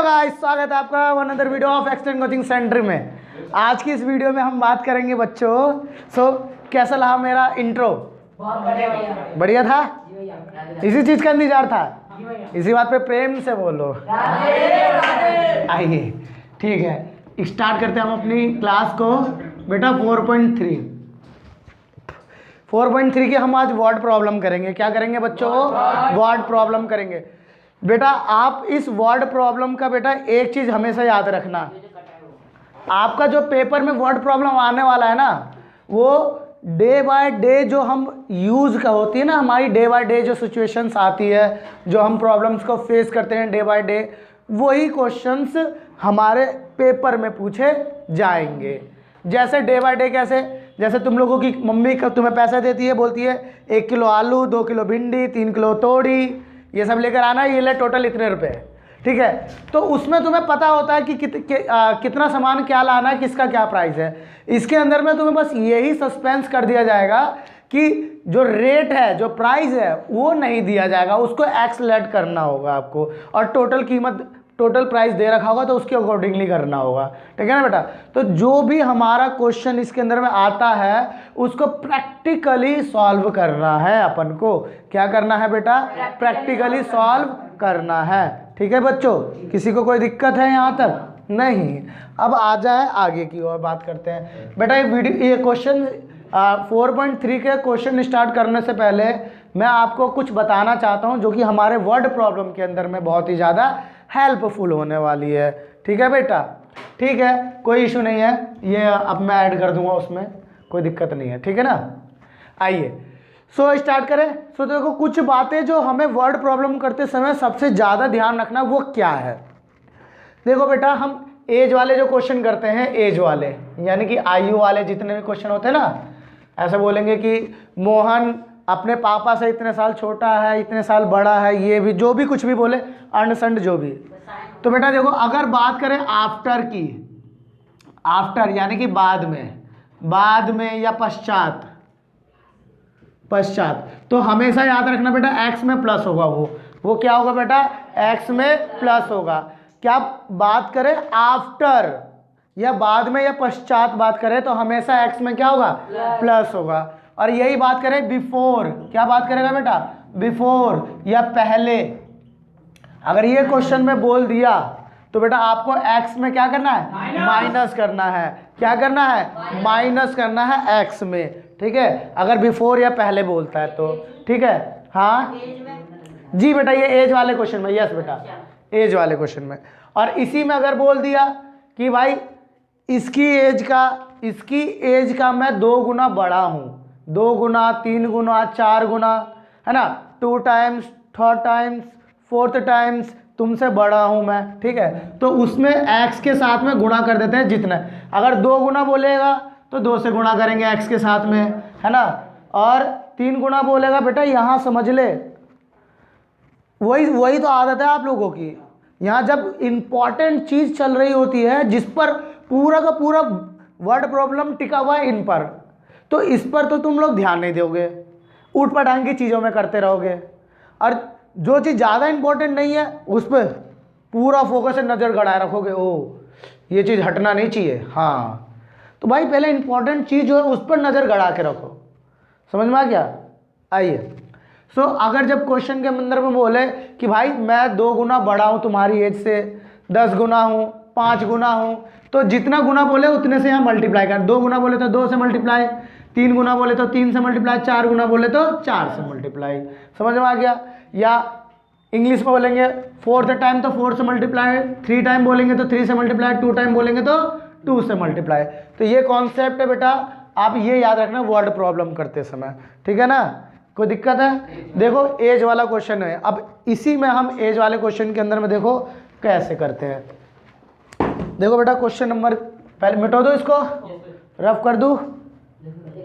Guys, स्वागत है आपका one other video of extend coaching centre में। आज की इस वीडियो में हम बात करेंगे बच्चों। कैसा रहा मेरा इंट्रो? बहुत बढ़िया बढ़िया था। इसी चीज़ का इंतजार था, इसी बात पे प्रेम से बोलो आइए। ठीक है, स्टार्ट करते हैं हम अपनी क्लास को। बेटा 4.3 की हम आज वर्ड प्रॉब्लम करेंगे। क्या करेंगे बच्चों? वर्ड प्रॉब्लम करेंगे। बेटा आप इस वर्ड प्रॉब्लम का बेटा एक चीज़ हमेशा याद रखना, आपका जो पेपर में वर्ड प्रॉब्लम आने वाला है ना, वो डे बाय डे जो हम यूज़ का होती है ना, हमारी डे बाय डे जो सिचुएशंस आती है, जो हम प्रॉब्लम्स को फेस करते हैं डे बाय डे, वही क्वेश्चंस हमारे पेपर में पूछे जाएंगे। जैसे डे बाय डे कैसे? जैसे तुम लोगों की मम्मी तुम्हें पैसा देती है, बोलती है 1 किलो आलू, 2 किलो भिंडी, 3 किलो तोड़ी, ये सब लेकर आना, ये ले टोटल इतने रुपए। ठीक है, तो उसमें तुम्हें पता होता है कि कितना सामान क्या लाना है, किसका क्या प्राइस है। इसके अंदर में तुम्हें बस यही सस्पेंस कर दिया जाएगा कि जो रेट है, जो प्राइस है, वो नहीं दिया जाएगा, उसको एक्सलेट करना होगा आपको, और टोटल कीमत, टोटल प्राइस दे रखा होगा तो उसके अकॉर्डिंगली करना होगा। ठीक है ना बेटा? तो जो भी हमारा क्वेश्चन इसके अंदर में आता है उसको प्रैक्टिकली सॉल्व करना है अपन को। क्या करना है बेटा? प्रैक्टिकली सॉल्व करना है। ठीक है बच्चों, किसी को कोई दिक्कत है यहाँ तक? नहीं। अब आ जाए आगे की ओर बात करते हैं। बेटा ये क्वेश्चन 4.3 के क्वेश्चन स्टार्ट करने से पहले मैं आपको कुछ बताना चाहता हूँ जो कि हमारे वर्ड प्रॉब्लम के अंदर में बहुत ही ज़्यादा हेल्पफुल होने वाली है। ठीक है बेटा? ठीक है, कोई इशू नहीं है, ये अब मैं ऐड कर दूंगा, उसमें कोई दिक्कत नहीं है। ठीक है ना? आइए स्टार्ट करें। देखो कुछ बातें जो हमें वर्ड प्रॉब्लम करते समय सबसे ज़्यादा ध्यान रखना, वो क्या है? देखो बेटा, हम एज वाले जो क्वेश्चन करते हैं, एज वाले यानी कि आयु वाले जितने भी क्वेश्चन होते हैं ना, ऐसे बोलेंगे कि मोहन अपने पापा से इतने साल छोटा है, इतने साल बड़ा है, ये भी जो भी कुछ भी बोले, अंडसंड जो भी। तो बेटा देखो, अगर बात करें आफ्टर की, आफ्टर यानी कि बाद में या पश्चात, तो हमेशा याद रखना बेटा एक्स में प्लस होगा। वो क्या होगा बेटा? एक्स में प्लस होगा। क्या बात करें आफ्टर या बाद में या पश्चात बात करें तो हमेशा एक्स में क्या होगा? प्लस होगा। और यही बात करें बिफोर, क्या बात करेगा बेटा? बिफोर या पहले। अगर ये क्वेश्चन में बोल दिया तो बेटा आपको एक्स में क्या करना है? माइनस करना है। क्या करना है? माइनस करना है एक्स में। ठीक है, अगर बिफोर या पहले बोलता है तो। ठीक है, हाँ जी बेटा, ये एज वाले क्वेश्चन में, यस बेटा, एज वाले क्वेश्चन में। और इसी में अगर बोल दिया कि भाई इसकी एज का मैं 2 गुना बड़ा हूँ, 2 गुना, 3 गुना, 4 गुना, है ना, 2 टाइम्स, 3 टाइम्स, 4 टाइम्स तुमसे बड़ा हूँ मैं। ठीक है, तो उसमें एक्स के साथ में गुणा कर देते हैं जितना। अगर 2 गुना बोलेगा तो 2 से गुणा करेंगे एक्स के साथ में, है ना। और 3 गुना बोलेगा बेटा, यहाँ समझ ले, वही तो आदत है आप लोगों की। यहाँ जब इम्पॉर्टेंट चीज़ चल रही होती है, जिस पर पूरा का पूरा वर्ड प्रॉब्लम टिका हुआ है इन पर, तो इस पर तो तुम लोग ध्यान नहीं दोगे, ऊट पटांग की चीज़ों में करते रहोगे। और जो चीज़ ज़्यादा इम्पोर्टेंट नहीं है उस पर पूरा फोकस से नज़र गड़ाए रखोगे, ओ ये चीज़ हटना नहीं चाहिए। हाँ, तो भाई पहले इम्पॉर्टेंट चीज़ जो है उस पर नज़र गड़ा के रखो। समझ में आ गया? आइए अगर जब क्वेश्चन के अंदर में बोले कि भाई मैं 2 गुना बड़ा हूँ तुम्हारी एज से, 10 गुना हूँ, 5 गुना हूँ, तो जितना गुना बोले उतने से यहाँ मल्टीप्लाई कर। 2 गुना बोले तो 2 से मल्टीप्लाई, 3 गुना बोले तो 3 से मल्टीप्लाई, 4 गुना बोले तो 4 से मल्टीप्लाई। समझ में आ गया? या इंग्लिश में बोलेंगे 4th टाइम तो 4 से मल्टीप्लाई, 3 टाइम बोलेंगे तो 3 से मल्टीप्लाई, 2 टाइम बोलेंगे तो 2 से मल्टीप्लाई। तो ये कॉन्सेप्ट है बेटा, आप ये याद रखना वर्ड प्रॉब्लम करते समय। ठीक है ना? कोई दिक्कत है? देखो एज वाला क्वेश्चन है, अब इसी में हम एज वाले क्वेश्चन के अंदर में देखो कैसे करते हैं। देखो बेटा क्वेश्चन नंबर, पहले मिटो दो इसको, रफ कर दूँ?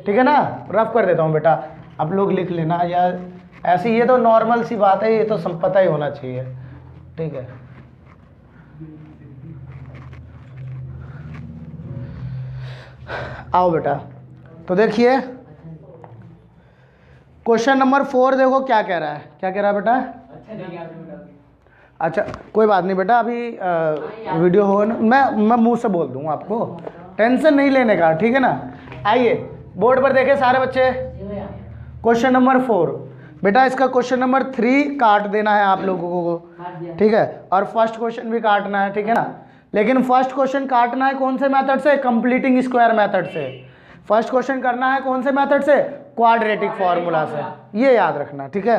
ठीक है ना, रफ कर देता हूँ बेटा, आप लोग लिख लेना यार। ऐसी ये तो नॉर्मल सी बात है, ये तो सब पता ही होना चाहिए। ठीक है, आओ बेटा, तो देखिए क्वेश्चन नंबर 4 देखो क्या कह रहा है। क्या कह रहा है बेटा? अच्छा कोई बात नहीं बेटा, अभी वीडियो हो ना, मैं मुंह से बोल दूंगा आपको, टेंशन नहीं लेने का, ठीक है ना। आइए बोर्ड पर देखें सारे बच्चे, क्वेश्चन नंबर 4 बेटा, इसका क्वेश्चन नंबर 3 काट देना है आप लोगों को, ठीक है, और फर्स्ट क्वेश्चन भी काटना है, ठीक है ना। लेकिन फर्स्ट क्वेश्चन काटना है कौन से मेथड से? कंप्लीटिंग स्क्वायर मेथड से। फर्स्ट क्वेश्चन करना है कौन से मेथड से? क्वाड्रेटिक फॉर्मूला से, ये याद रखना, ठीक है।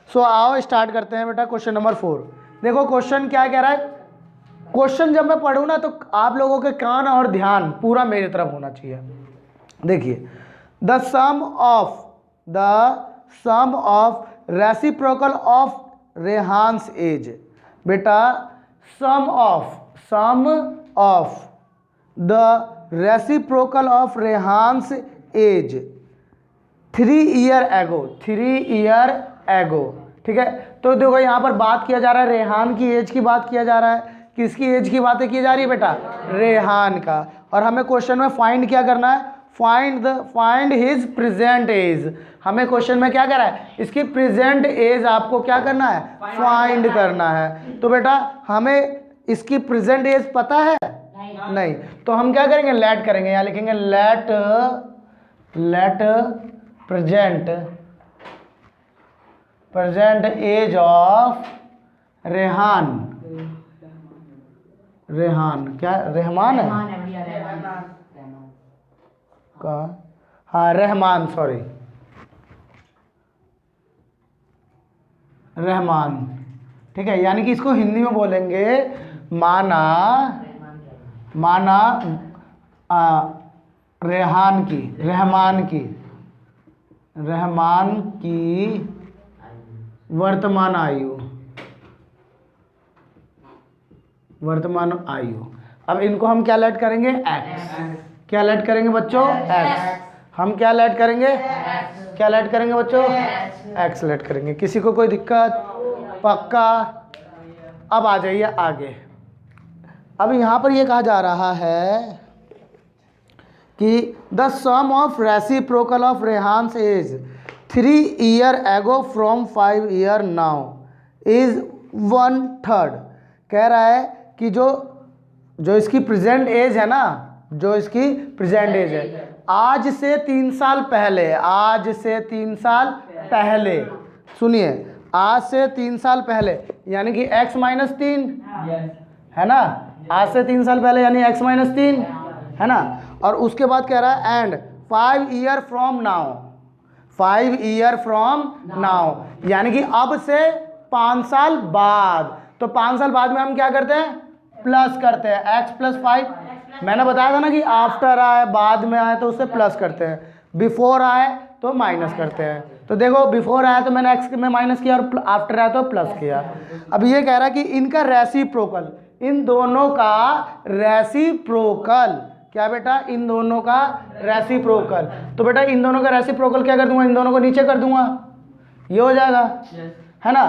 सो आओ स्टार्ट करते हैं बेटा क्वेश्चन नंबर 4। देखो क्वेश्चन क्या कह रहा है, क्वेश्चन जब मैं पढ़ूँ ना तो आप लोगों के कान और ध्यान पूरा मेरी तरफ होना चाहिए। देखिए, the sum of reciprocal of Rehan's age. बेटा sum of the reciprocal of Rehan's age 3 year ago, ठीक है। तो देखो यहाँ पर बात किया जा रहा है रेहान की एज की बात किया जा रहा है। किसकी एज की बातें की जा रही है बेटा? रेहान का। और हमें क्वेश्चन में फाइंड क्या करना है? Find his present age. हमें क्वेश्चन में क्या कर रहा है? इसकी प्रेजेंट एज आपको क्या करना है? फाइंड करना है। तो बेटा हमें इसकी प्रेजेंट एज पता है? नहीं। तो हम क्या करेंगे? लेट करेंगे, यहाँ लिखेंगे let present age of Rehan क्या रहमान है? हाँ रहमान, सॉरी रहमान, ठीक है। यानी कि इसको हिंदी में बोलेंगे माना रहमान की वर्तमान आयु। अब इनको हम क्या लेट करेंगे? एक्स। क्या लेट करेंगे बच्चों? एक्स। हम क्या लेट करेंगे? क्या लेट करेंगे बच्चों? एक्स लेट करेंगे। किसी को कोई दिक्कत? पक्का। अब आ जाइए आगे। अब यहाँ पर ये कहा जा रहा है कि the sum of reciprocal of Rehan's age 3 year ago from 5 year now is 1/3। कह रहा है कि जो इसकी प्रेजेंट एज है ना, जो इसकी प्रेजेंट एज है आज से 3 साल पहले, सुनिए, आज से 3 साल पहले यानी कि x - 3 है ना, आज से 3 साल पहले यानी x - 3 है ना। और उसके बाद कह रहा है एंड 5 ईयर फ्रॉम नाउ यानी कि अब से 5 साल बाद। तो 5 साल बाद में हम क्या करते हैं? प्लस करते हैं, x + 5। मैंने बताया था ना कि आफ्टर आए, बाद में आए तो उससे प्लस करते हैं, बिफोर आए तो माइनस करते हैं। तो देखो बिफोर आया तो मैंने x में माइनस किया और आफ्टर आया तो प्लस किया। अब ये कह रहा है कि इनका रेसिप्रोकल, इन दोनों का रेसिप्रोकल, क्या बेटा? इन दोनों का रेसिप्रोकल। तो बेटा इन दोनों का रेसिप्रोकल क्या कर दूंगा? इन दोनों को नीचे कर दूंगा, ये हो जाएगा, है ना।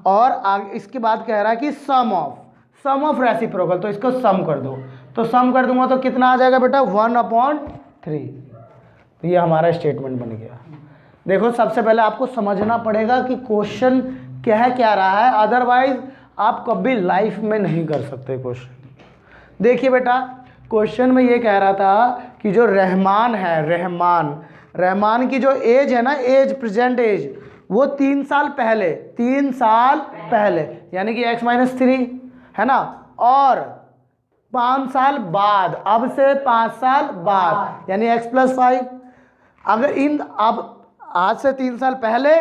और आगे इसके बाद कह रहा है कि सम ऑफ रेसिप्रोकल, तो इसको सम कर दो। तो सम कर दूंगा तो कितना आ जाएगा बेटा? 1/3। तो ये हमारा स्टेटमेंट बन गया। देखो सबसे पहले आपको समझना पड़ेगा कि क्वेश्चन क्या रहा है, अदरवाइज आप कभी लाइफ में नहीं कर सकते क्वेश्चन। देखिए बेटा क्वेश्चन में ये कह रहा था कि जो रहमान है, रहमान की जो एज है ना, एज प्रेजेंट एज, वो 3 साल पहले यानी कि x - 3 है ना, और 5 साल बाद, अब से 5 साल बाद यानी x + 5। अगर अब आज से 3 साल पहले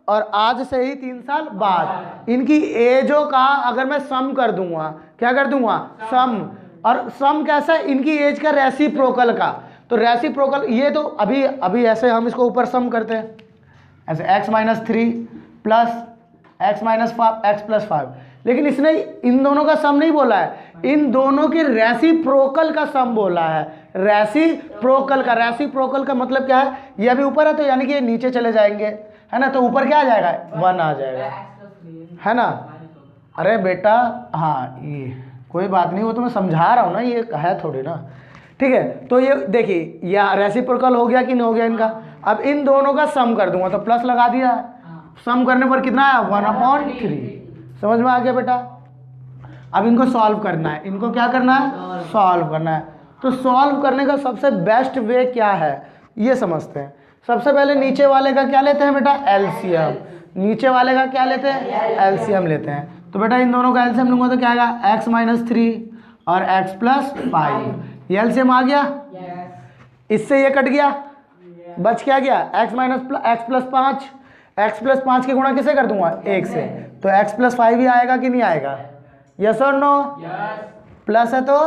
और आज से ही 3 साल बाद, इनकी एजों का अगर मैं सम कर दूंगा, क्या कर दूंगा? सम। और सम कैसा है? इनकी एज का रेसिप्रोकल का। तो रेसिप्रोकल ये तो अभी ऐसे हम इसको ऊपर सम करते हैं, ऐसे x - 3 प्लस x + 5। लेकिन इसने इन दोनों का सम नहीं बोला है, इन दोनों की रेसिप्रोकल का सम बोला है। रेसिप्रोकल का मतलब क्या है? ये अभी ऊपर है तो यानी कि ये नीचे चले जाएंगे, है ना। तो ऊपर क्या आ जाएगा? 1 आ जाएगा, है ना। अरे बेटा हाँ, ये कोई बात नहीं, वो तो मैं समझा रहा हूँ ना, ये है थोड़ी ना, ठीक है। तो ये देखिए या रेसिप्रोकल हो गया कि नहीं हो गया इनका। अब इन दोनों का सम कर दूंगा तो प्लस लगा दिया, सम करने पर कितना आया? 1/3। समझ में आ गया बेटा? अब इनको सॉल्व करना है, इनको क्या करना है? सॉल्व करना है। तो सॉल्व करने का सबसे बेस्ट वे क्या है ये समझते हैं। सबसे पहले नीचे वाले का क्या लेते हैं बेटा? एलसीएम। नीचे वाले का क्या लेते हैं? एलसीएम लेते हैं। तो बेटा इन दोनों का एलसीएम लूंगा तो क्या आएगा? x - 3 और x + 5। ये एलसीएम आ गया। इससे ये कट गया, बच क्या गया? x + 5। x + 5 के गुणा किसे कर दूंगा? 1 से। तो x + 5 ही आएगा कि नहीं आएगा? यस और नो? प्लस है तो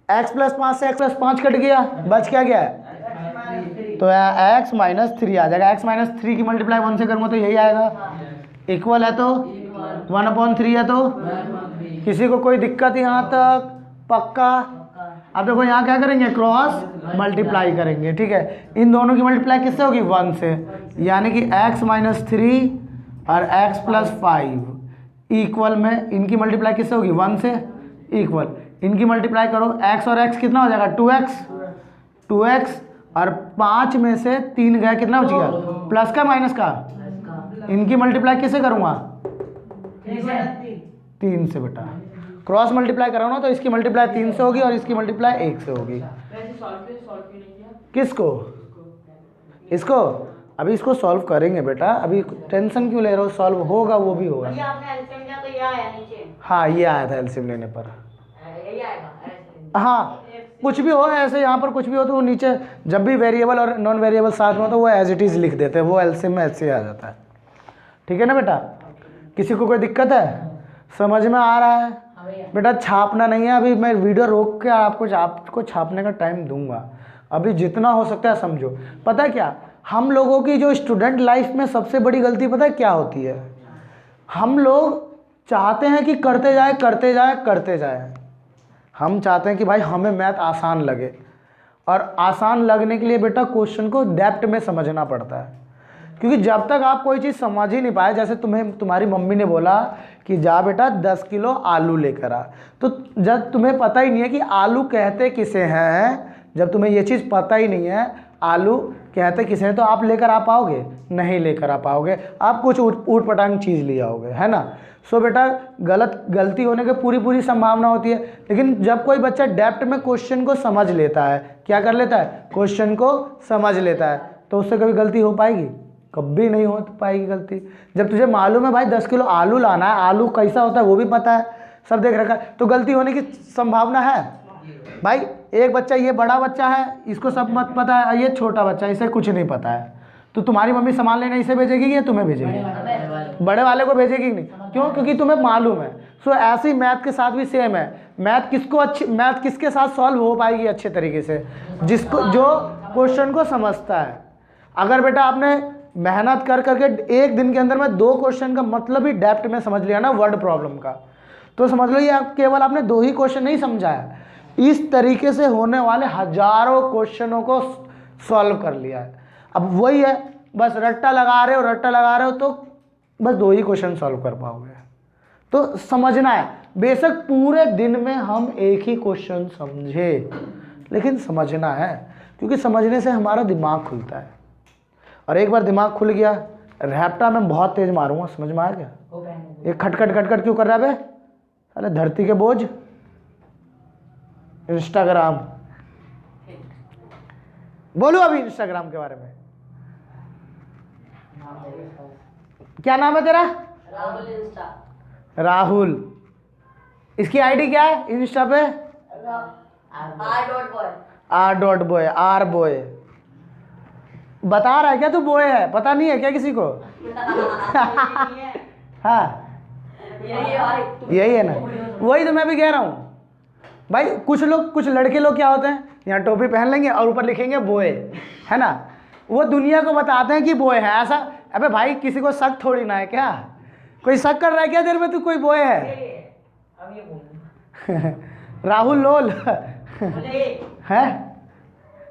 x + 5 से x + 5 कट गया, बच क्या गया? तो x - 3 आ जाएगा। x - 3 की मल्टीप्लाई 1 से करूँगा तो यही आएगा। इक्वल है तो 1/3 है तो किसी को कोई दिक्कत यहाँ तक? पक्का? अब देखो यहाँ क्या करेंगे? क्रॉस मल्टीप्लाई करेंगे, ठीक है। इन दोनों की मल्टीप्लाई किससे होगी? 1 से। यानी कि x - 3 और x + 5 इक्वल में इनकी मल्टीप्लाई किससे होगी? 1 से। इक्वल इनकी मल्टीप्लाई करो, x और x कितना हो जाएगा? 2x और 5 में से 3 गया, कितना बच गया? प्लस का माइनस का? इनकी मल्टीप्लाई किससे करूँगा? 3 से बेटा। क्रॉस मल्टीप्लाई कराओ ना तो इसकी मल्टीप्लाई 3 से होगी और इसकी मल्टीप्लाई 1 से होगी। किसको? इसको? अभी इसको सॉल्व करेंगे बेटा, अभी टेंशन क्यों ले रहे हो? सॉल्व होगा, वो भी होगा। हाँ ये आया था एलसीएम लेने पर। हाँ कुछ भी हो ऐसे, यहाँ पर कुछ भी हो तो वो नीचे जब भी वेरिएबल और नॉन वेरिएबल साथ में हो तो वो एज इट इज़ लिख देते हैं, वो एलसीएम में ऐसे आ जाता है। ठीक है ना बेटा? किसी को कोई दिक्कत है? समझ में आ रहा है? बेटा छापना नहीं है, अभी मैं वीडियो रोक के आपको छापने का टाइम दूंगा। अभी जितना हो सकता है समझो। पता है क्या, हम लोगों की जो स्टूडेंट लाइफ में सबसे बड़ी गलती पता है क्या होती है? हम लोग चाहते हैं कि करते जाए करते जाए करते जाए। हम चाहते हैं कि भाई हमें मैथ आसान लगे, और आसान लगने के लिए बेटा क्वेश्चन को डेप्थ में समझना पड़ता है। क्योंकि जब तक आप कोई चीज़ समझ ही नहीं पाए, जैसे तुम्हारी मम्मी ने बोला कि जा बेटा 10 किलो आलू लेकर आ, तो जब तुम्हें पता ही नहीं है कि आलू कहते किसे हैं, जब तुम्हें ये चीज़ पता ही नहीं है आलू कहते किसे हैं, तो आप लेकर आ पाओगे? नहीं लेकर आ पाओगे, आप कुछ ऊट पटांग चीज़ ले आओगे, है ना। सो बेटा गलती होने की पूरी संभावना होती है। लेकिन जब कोई बच्चा डेप्थ में क्वेश्चन को समझ लेता है, क्या कर लेता है? क्वेश्चन को समझ लेता है, तो उससे कभी गलती हो पाएगी? कभी नहीं हो पाएगी गलती। जब तुझे मालूम है भाई 10 किलो आलू लाना है, आलू कैसा होता है वो भी पता है, सब देख रखा है, तो गलती होने की संभावना है। भाई एक बच्चा, ये बड़ा बच्चा है, इसको सब मत पता है, ये छोटा बच्चा है, इसे कुछ नहीं पता है, तो तुम्हारी मम्मी सामान लेने इसे भेजेगी या तुम्हें भेजेगी? बड़े वाले को भेजेगी नहीं। क्यों? क्योंकि तुम्हें मालूम है। सो ऐसे ही मैथ के साथ भी सेम है। मैथ किसके साथ सॉल्व हो पाएगी अच्छे तरीके से? जो क्वेश्चन को समझता है। अगर बेटा आपने मेहनत कर करके एक दिन के अंदर में 2 क्वेश्चन का मतलब ही डेप्थ में समझ लिया ना वर्ड प्रॉब्लम का, तो समझ लो ये केवल आपने 2 ही क्वेश्चन नहीं समझा है, इस तरीके से होने वाले हजारों क्वेश्चनों को सॉल्व कर लिया है। अब वही है, बस रट्टा लगा रहे हो तो बस 2 ही क्वेश्चन सॉल्व कर पाओगे। तो समझना है, बेशक पूरे दिन में हम एक ही क्वेश्चन समझे, लेकिन समझना है, क्योंकि समझने से हमारा दिमाग खुलता है। और एक बार दिमाग खुल गया, रैप्टा मैं बहुत तेज मारूंगा, समझ में आ गया? ये खटखट क्यों कर रहा है बे? अरे धरती के बोझ। इंस्टाग्राम बोलो अभी इंस्टाग्राम के बारे में। क्या नाम है तेरा? राहुल। इसकी आईडी क्या है इंस्टा पे? r.boy। बता रहा है क्या तू बॉय है? पता नहीं है क्या किसी को? हाँ यही है ना, वही तो मैं भी कह रहा हूँ भाई। कुछ लड़के लोग क्या होते हैं, यहाँ टोपी पहन लेंगे और ऊपर लिखेंगे बॉय, है ना, वो दुनिया को बताते हैं कि बॉय है ऐसा। अबे भाई किसी को शक थोड़ी ना है, क्या कोई शक कर रहा है क्या देर में तू कोई बॉय है? राहुल लोल है,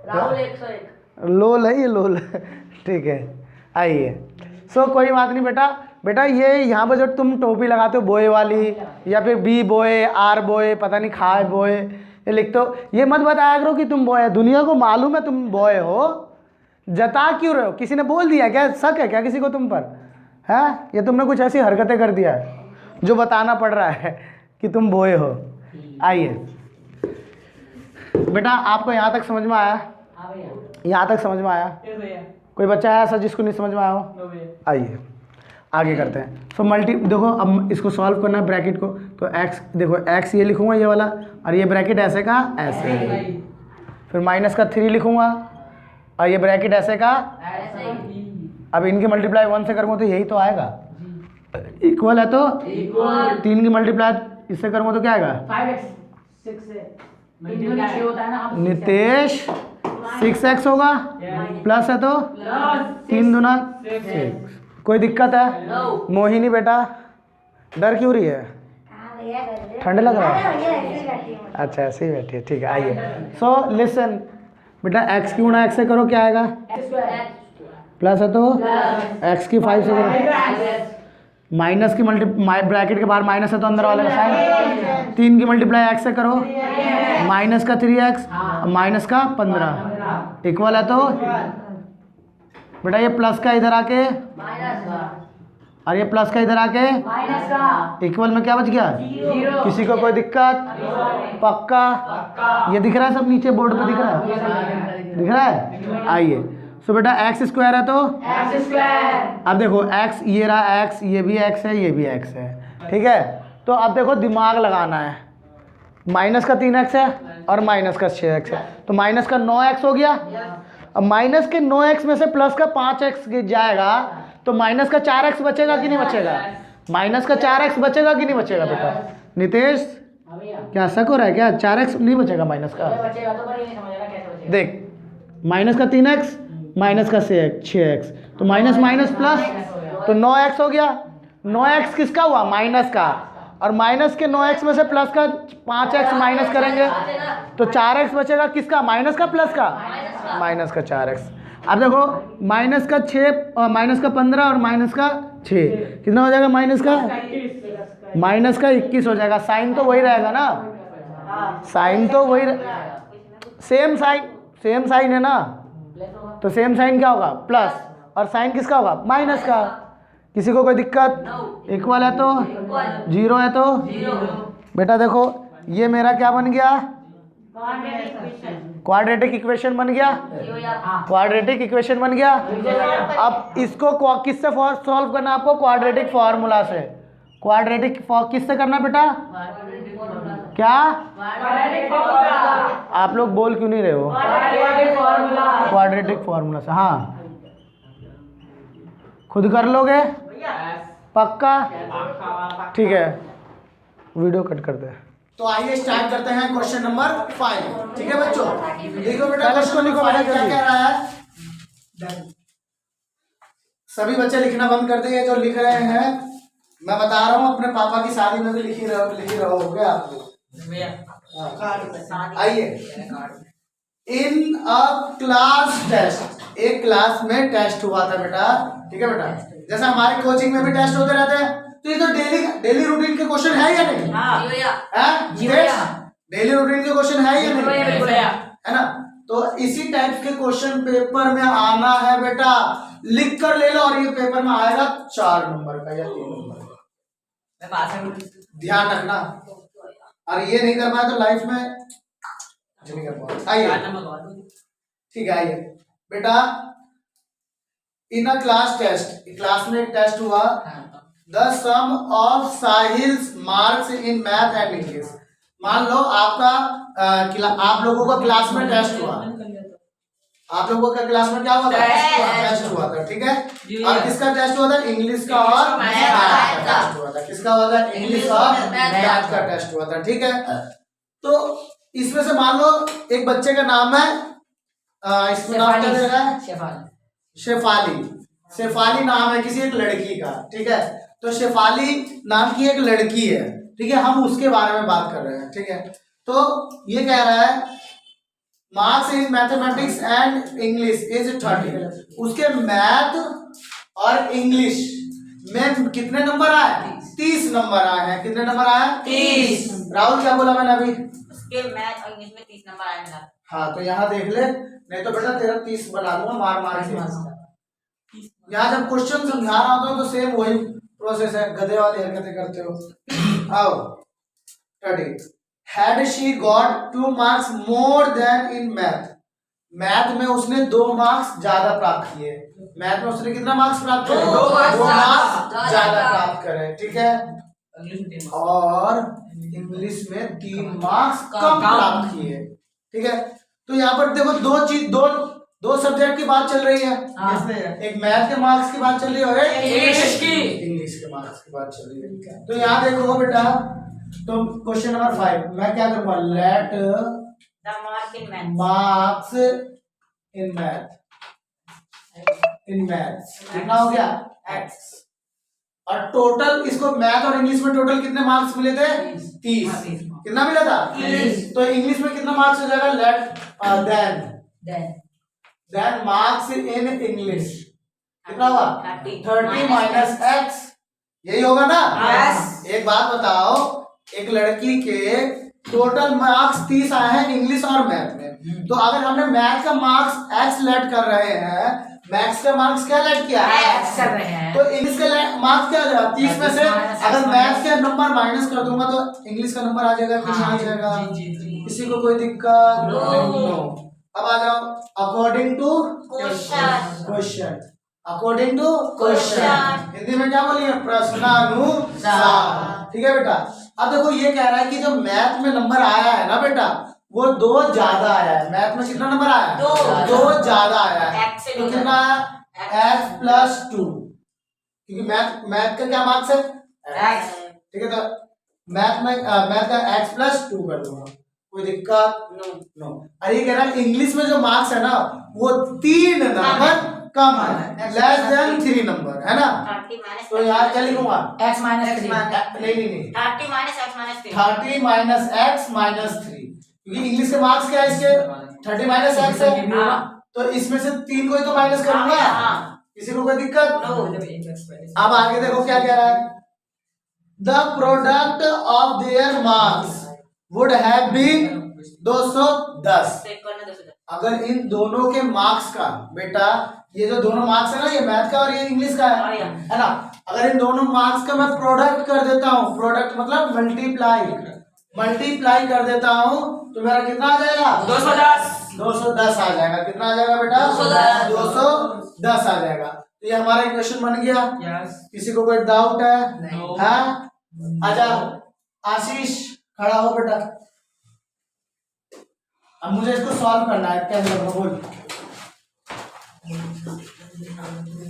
राहुल 101 लोल है, ये लोल ठीक है। आइए, सो कोई बात नहीं बेटा ये यहाँ पर जो तुम टोपी लगाते हो बॉय वाली, या फिर बी बॉय, आर बॉय, पता नहीं खाए बॉय, ये लिखते हो, ये मत बताया करो कि तुम बॉय है। दुनिया को मालूम है तुम बॉय हो, जता क्यों रहे हो? किसी ने बोल दिया क्या? शक है क्या किसी को तुम पर? है, ये तुमने कुछ ऐसी हरकतें कर दिया है जो बताना पड़ रहा है कि तुम बोए हो। आइए बेटा, आपको यहाँ तक समझ में आया? यहाँ तक समझ में आया? कोई बच्चा है ऐसा जिसको नहीं समझ में आया हो? आइए आगे करते हैं। सो मल्टी देखो, अब इसको सॉल्व करना है ब्रैकेट को, तो एक्स देखो, एक्स ये लिखूंगा ये वाला, और ये ब्रैकेट ऐसे का ऐसे, फिर माइनस का 3 लिखूंगा, और ये ब्रैकेट ऐसे का। अब इनकी मल्टीप्लाई 1 से करूँगा तो यही तो आएगा, इक्वल है तो 3 की मल्टीप्लाई इससे करूँगा तो क्या आएगा? 5x 6 से नितेश 6x होगा, प्लस है तो 3 दूना 6। कोई दिक्कत है? मोहिनी बेटा डर क्यों रही है? ठंड लग रहा है? अच्छा ऐसे ही बैठी है, ठीक है। आइए सो लिसन बेटा, x की गुणा x से करो क्या आएगा? प्लस है तो x की 5 से करो, माइनस की ब्रैकेट के बाहर माइनस है तो अंदर वाले का साइन, 3 की मल्टीप्लाई x से करो, माइनस का 3x माइनस का 15 इक्वल है तो बेटा ये प्लस का इधर आके और ये प्लस का इधर आके इक्वल में क्या बच गया? किसी को कोई दिक्कत? पक्का? ये दिख रहा है सब नीचे बोर्ड पे दिख रहा है? दिख रहा है? आइए सो बेटा एक्स स्क्वायर है तो एक्स स्क्वायर, अब देखो एक्स ये रहा एक्स, ये भी एक्स है, ये भी एक्स है, ठीक है। तो अब देखो दिमाग लगाना है, माइनस का 3x है और माइनस का 6x है, तो माइनस का 9x हो गया। अब माइनस के 9x में से प्लस का 5x जाएगा तो माइनस का 4x बचेगा कि नहीं बचेगा? माइनस का 4x बचेगा कि नहीं बचेगा बेटा? नितेश क्या शक हो रहा है क्या? 4x नहीं बचेगा माइनस का? देख माइनस का 3x माइनस का 6x, तो माइनस माइनस प्लस, तो 9x हो गया। 9x किसका हुआ? माइनस का, और माइनस के 9x में से प्लस का 5x माइनस करेंगे तो 4x बचेगा। किसका? माइनस का प्लस का? माइनस का 4x। अब देखो माइनस का 6 माइनस का 15 और माइनस का 6 कितना हो जाएगा? माइनस का 21 हो जाएगा। साइन तो वही रहेगा ना, साइन तो वही सेम साइन है ना, तो सेम साइन क्या होगा? प्लस, और साइन किसका होगा? माइनस का। किसी को कोई दिक्कत? इक्वल है तो 0 है तो बेटा देखो ये मेरा क्या बन गया? क्वाड्रेटिक इक्वेशन बन गया। क्वाड्रेटिक इक्वेशन बन गया। अब इसको किससे सॉल्व करना आपको? क्वाड्रेटिक फार्मूला से। क्वाड्रेटिक किससे करना बेटा? क्या आप लोग बोल क्यों नहीं रहे हो? क्वाड्रेटिक फार्मूला से। हाँ खुद कर लोगे? पक्का? ठीक है, वीडियो कट करते हैं। तो आइए स्टार्ट करते हैं क्वेश्चन नंबर 5। ठीक है बच्चों, देखो बेटा क्वेश्चन लिखो बेटा, क्या कह रहा है? सभी बच्चे लिखना बंद कर दिए जो लिख रहे हैं। मैं बता रहा हूँ, अपने पापा की शादी में भी लिखी रहोगे आप लोग। आइए, इन अ क्लास टेस्ट, एक क्लास में टेस्ट हुआ था बेटा। ठीक है बेटा, जैसे हमारे कोचिंग में भी टेस्ट होते रहते हैं, तो ये तो डेली रूटीन के क्वेश्चन है या नहीं? डेली रूटीन के क्वेश्चन है या नहीं? है ना? तो इसी टाइप के क्वेश्चन पेपर में आना है बेटा, लिख कर ले लो, और ये पेपर में आएगा 4 नंबर का या 3 नंबर का, ध्यान रखना। और ये नहीं कर पाया तो लाइफ में नहीं कर पाओगे। आइए ठीक है, आइए बेटा, in a class test, class में एक टेस्ट हुआ, the sum of Sahil's marks in math and English. मान लो आपका आप लोगों का क्लास में टेस्ट हुआ, आप लोगों का क्लास में क्या हुआ था? टेस्ट हुआ था। ठीक है, और किसका टेस्ट हुआ था? इंग्लिश का और मैथ का टेस्ट हुआ था। किसका हुआ था? इंग्लिश और मैथ का टेस्ट हुआ था। ठीक है, तो इसमें से मान लो एक बच्चे का नाम है, इसमें नाम क्या दे रहा है? शेफाली। शेफाली नाम है किसी एक लड़की का। ठीक है, तो शेफाली नाम की एक लड़की है। ठीक है, हम उसके बारे में बात कर रहे हैं। ठीक है, तो ये कह रहा है marks in mathematics and English is 30। उसके मैथ और इंग्लिश में कितने नंबर आए? 30 नंबर आए हैं। कितने नंबर आए? 30। राहुल क्या बोला मैंने अभी? उसके मैथ और इंग्लिश में 30 नंबर आए मेरा। हाँ, तो यहाँ देख ले, नहीं तो बेटा तेरा 30 बना दूंगा मार के। यहाँ जब क्वेश्चन समझा रहा होता हूँ तो सेम वही प्रोसेस है, गधे वाली हरकतें करते हो। आओ study. Had she got 2 marks more then in math. Math में उसने 2 मार्क्स ज्यादा प्राप्त किए। मैथ में उसने कितना मार्क्स प्राप्त करे? 2 मार्क्स ज्यादा प्राप्त करे, ठीक है। और इंग्लिश में 3 मार्क्स कम प्राप्त किए, ठीक है। तो यहाँ पर देखो दो सब्जेक्ट की बात चल रही है। एक मैथ के मार्क्स की बात चल रही है और इंग्लिश के मार्क्स की बात चल रही है। तो यहाँ देखो बेटा, तो क्वेश्चन नंबर 5 मैं क्या करूंगा, लेट मार्क्स इन मैथ कितना हो गया x। और टोटल इसको मैथ और इंग्लिश में टोटल कितने मार्क्स मिले थे? 30। कितना मिला था? 30। तो इंग्लिश में कितना मार्क्स हो जाएगा? Let then marks in English कितना हुआ? 30 माइनस x। यही होगा ना? yes। एक बात बताओ, एक लड़की के टोटल मार्क्स 30 आए हैं इंग्लिश और मैथ में, तो अगर हमने मैथ का मार्क्स x लेट कर रहे हैं, मैथ्स का मार्क्स क्या लेट किया है? x कर रहे हैं, तो इंग्लिश का मार्क्स क्या आ जाएगा? 30 में से अगर मैथ्स के नंबर माइनस कर दूंगा तो इंग्लिश का नंबर आ जाएगा कि नहीं आ जाएगा? किसी को कोई दिक्कत? नो। अब आ जाओ, according to question. According to question Hindi में क्या बोलिए? प्रश्नानुसार, ठीक है बेटा। अब देखो ये कह रहा है कि जो मैथ में नंबर आया है ना बेटा, वो 2 ज्यादा आया है। मैथ में कितना नंबर आया है? 2 ज्यादा आया है। तो कितना है? x प्लस 2, क्योंकि मैथ का क्या मार्क्स है? x, ठीक है। तो मैथ का x प्लस 2 कर दूंगा, कोई दिक्कत? नो। अरे ये कह रहा है इंग्लिश में जो मार्क्स है ना वो 3 नंबर कम है, लेस देन 3 नंबर, है ना? तो यहाँ क्या लिखूंगा? x minus 3। नहीं 30 minus x minus 3। 30 minus x minus 3, क्योंकि इंग्लिश के मार्क्स क्या है इसके? 30 माइनस x है, तो इसमें से 3 को ही तो माइनस करूंगा। किसी को कोई दिक्कत? अब आगे देखो क्या कह रहा है, the product of their marks would have been 210। अगर इन दोनों के मार्क्स का, बेटा ये जो दोनों मार्क्स है ना, ये मैथ का और ये इंग्लिश का है ना, अगर इन दोनों मार्क्स का मैं प्रोडक्ट कर देता हूँ, प्रोडक्ट मतलब मल्टीप्लाई कर देता हूँ, तो मेरा कितना आ जाएगा? 210 आ जाएगा। कितना आ जाएगा बेटा? 210 आ जाएगा। तो ये हमारा इक्वेशन बन गया। किसी को कोई डाउट है? हाँ, आजा आशीष खड़ा हो बेटा। अब मुझे इसको सॉल्व करना है। क्या करना?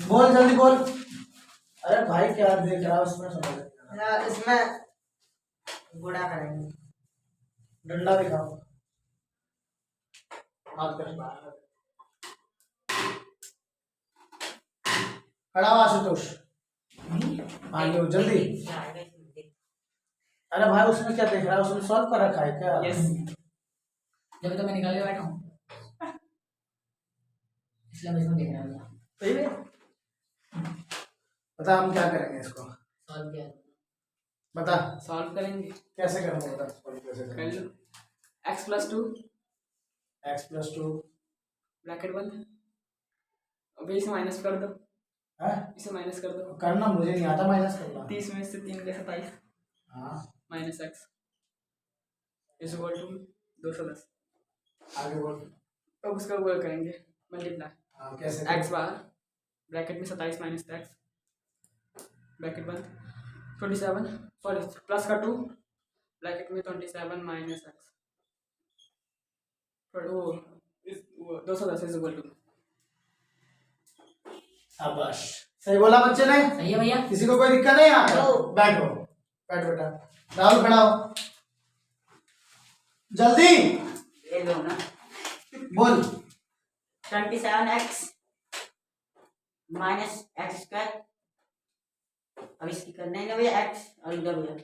बोल जल्दी बोल। अरे भाई क्या देख रहा है उसमें? समझ इसमें गुणा करेंगे। डंडा दिखाओ, हाथ कर खड़ा हो आशुतोष, आगे जल्दी। अरे भाई उसमें क्या देख रहा है? उसमें सॉल्व कर रखा है क्या? यस, जब तो मैं निकाल के बैठा हूँ इसलिए मैं इसमें देख रहा हूँ। सही है। बता हम क्या करेंगे इसको? सॉल्व किया, बता सॉल्व करेंगे कैसे करेंगे? बता सॉल्व कैसे कर करेंगे? लो। x प्लस 2 ब्रैकेट बंद, अभी इसे माइनस कर दो। है? इसे माइनस कर दो। करना मुझे नहीं आता माइनस करना। 30 में से 3 गए 27 हाँ, minus x is equal to 210। आगे बोल। अब उसका वो करेंगे मल्टीप्लाई। हाँ, कैसे? x बार ब्रैकेट में 27 माइनस x ब्रैकेट बंद 27, सॉरी प्लस का 2 ब्रैकेट में 27 माइनस x वो 210 इज इक्वल टू। शाबाश, सही बोला बच्चे ने। सही है भैया। किसी को कोई दिक्कत है? यहाँ बैठो, बैठ बेटा। राहुल खड़ा हो जल्दी ये लो ना। बोल। 27x माइनस एक्स स्क्वायर, अब इसकी करना है ना भैया x और इधर भैया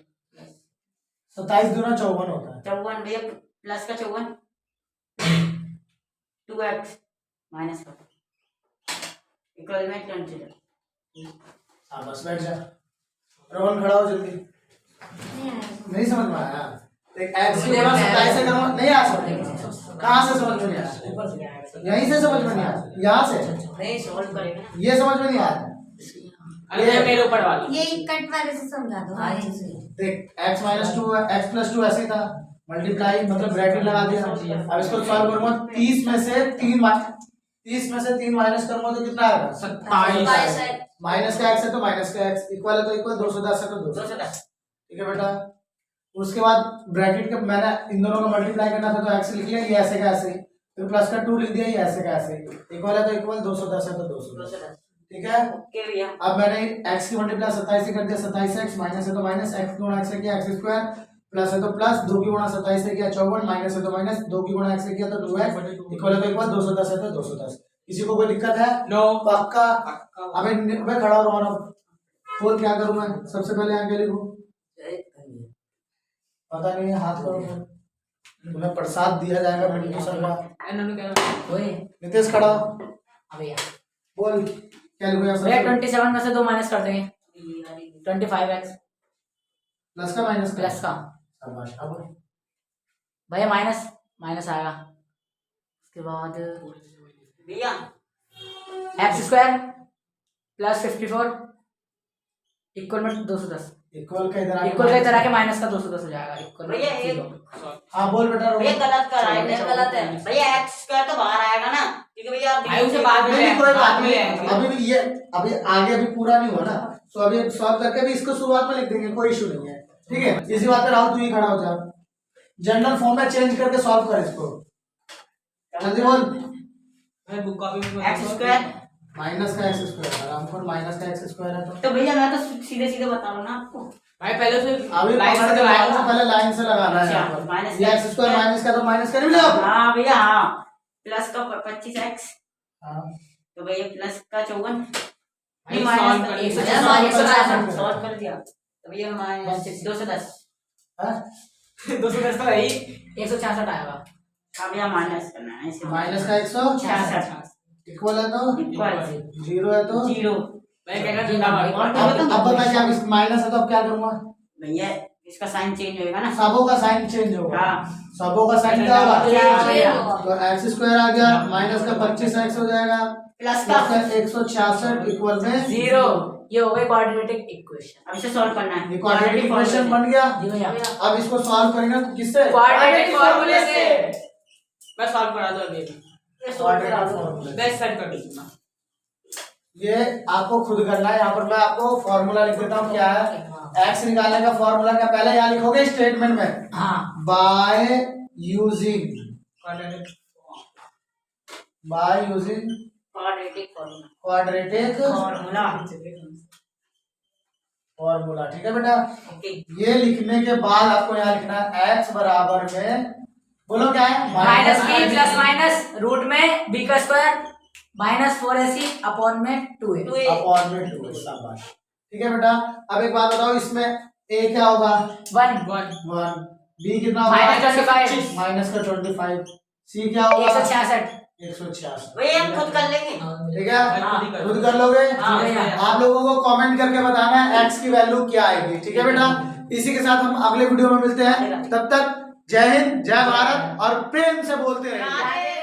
27 दूना 54 होता है। 54 भैया, प्लस का 54 2x माइनस का इक्वल में 20। हाँ बस बैठ जा। रोहन खड़ा हो जल्दी। नहीं समझ में आया? एक x की जगह 27 से करो, नहीं आ सकता। कहाँ से समझ में नहीं आया? ऊपर से आएगा। यहीं से समझ में नहीं आया, यहाँ से नहीं सॉल्व करेगा ना। ये समझ में नहीं आया। अरे ये मेरे ऊपर वाला ये कट वाले से समझा दो। हाँ ये से। देख x माइनस 2 x प्लस 2 ऐसे था, मल्टीप्लाई मतलब ब्रैकेट लगा दिया। अब इसको सॉल्व करूंगा 30 में से 3 माइनस करूंगा तो कितना आएगा? 27। माइनस का x है तो माइनस का x, इक्वल है तो इक्वल, 210 है तो 210। 210। ठीक है बेटा। उसके बाद ब्रैकेट के मैंने इन दोनों को मल्टीप्लाई करना था तो x लिख लिया, ये ऐसे का ऐसे, फिर प्लस का 2 लिख दिया, ये ऐसे का ऐसे, इक्वल है तो इक्वल, 210 है तो 210। 210। ठीक है। ओके भैया। अब मैंने x की मल्टीप्लाई 27 से कर दिया, 27x, माइनस है तो माइनस, x गुणा x से किया x स्क्वायर, प्लस है तो प्लस, 2 की गुणा 27 से किया 54, माइनस है तो माइनस, 2 की गुणा x से किया तो 2x, इक्वल है तो इक्वल, 210 है तो 210। किसी को कोई दिक्कत है? नो पक्का? अबे खड़ा हो रहा हूँ, बोल क्या करूँ मैं? सबसे पहले यहाँ क्या लिखूँ? पता नहीं है, हाथ करो। तुम्हें प्रसाद दिया जाएगा मिंटू शर्मा। नितेश खड़ा हो। अबे यार बोल क्या लिखूँ यहाँ? भैया 27 में से 2 माइनस कर देंगे। 25x प्लस का माइनस का? प्लस का। शाबाश। अब भैया माइनस माइनस आएगा। उसके बाद भैया एक्स स्क्वायर प्लस 54 इक्वल में 210। इक्वल का इधर इक्वल का इधर आके माइनस का 210 हो जाएगा। इक्वल भैया ये हाँ बोल बेटा। भैया गलत कर रहा है, चलो, गलत है भैया। एक्स स्क्वायर तो बाहर आएगा ना, क्योंकि भैया आप भाई उसे बाद में नहीं, कोई बात नहीं। लेंगे। अभी भी ये अभी आगे भी पूरा नहीं हुआ ना, तो अभी सॉल्व करके भी इसको शुरुआत में लिख देंगे, कोई इशू नहीं है। ठीक है, इसी बात पे राहुल तू ही खड़ा हो जा, जनरल फॉर्म में चेंज करके सॉल्व कर इसको, जल्दी बोल। Book copy x square minus का एक्स स्क्वायर, आराम कर। माइनस का एक्स स्क्वायर है तो भैया मैं तो सीधे सीधे बता रहा हूँ ना आपको। भाई पहले से अभी लाइन से पकड़ के लगाया लाइन से, ना। पहले लाइन से लगाना है अच्छा, यहाँ पर। माइनस ये एक्स स्क्वायर माइनस का तो माइनस कर भी लो। हाँ भैया हाँ, प्लस का 25x हाँ तो भैया प्लस का 54 भाई माइनस solve का कर 166 दिया। सॉल्व कर दिया तो भैया माइनस 210। हाँ? 210 तो है ही। 166 आएगा। हाँ भैया माइनस करना है ऐसे। माइनस का 166 इक्वल है तो इक्वल जीरो है तो 0। मैं कह रहा था अब बता क्या, इस माइनस है तो अब क्या करूंगा? भैया इसका साइन चेंज होएगा ना। सबों का साइन चेंज होगा। हाँ सबों का साइन क्या होगा? भैया तो एक्स स्क्वायर आ गया, माइनस का 25x हो जाएगा, प्लस प्लस का का 166 इक्वल में 0। ये हो गई क्वाड्रेटिक इक्वेशन। अब इसे सॉल्व करना है। क्वाड्रेटिक इक्वेशन बन गया। जी भैया अब इसको सॉल्व करेंगे तो किससे? क्वाड्रेटिक फॉर्मूले से। मैं सॉल्व करा दूं अभी। Quadratic formula. मैं सेट कर दूंगा। ये आपको खुद करना है। यहाँ पर मैं आपको फॉर्मूला लिख देता हूँ, क्या है? एक्स निकालने का फॉर्मूला क्या? पहले यहाँ लिखोगे स्टेटमेंट में, हाँ by using quadratic formula quadratic formula. Formula. ठीक है बेटा, ओके ये लिखने के बाद आपको यहाँ लिखना है x बराबर में, बोलो क्या है? Minus B plus minus root में बी का स्क्वायर माइनस 4ac अपॉन में 2a अपॉन में 2। शाबाश। ठीक है बेटा, अब एक बात बताओ, इसमें a क्या होगा? 1 1। b कितना होगा? माइनस 25 माइनस का 25। c क्या होगा? 166। 166। भैया हम खुद कर लेंगे। ठीक है, खुद कर लोगे। हाँ, आप लोगों को कमेंट करके बताना है x की वैल्यू क्या आएगी। ठीक है बेटा, इसी के साथ हम अगले वीडियो में मिलते हैं। तब तक जय हिंद, जय भारत और प्रेम से बोलते रहिए।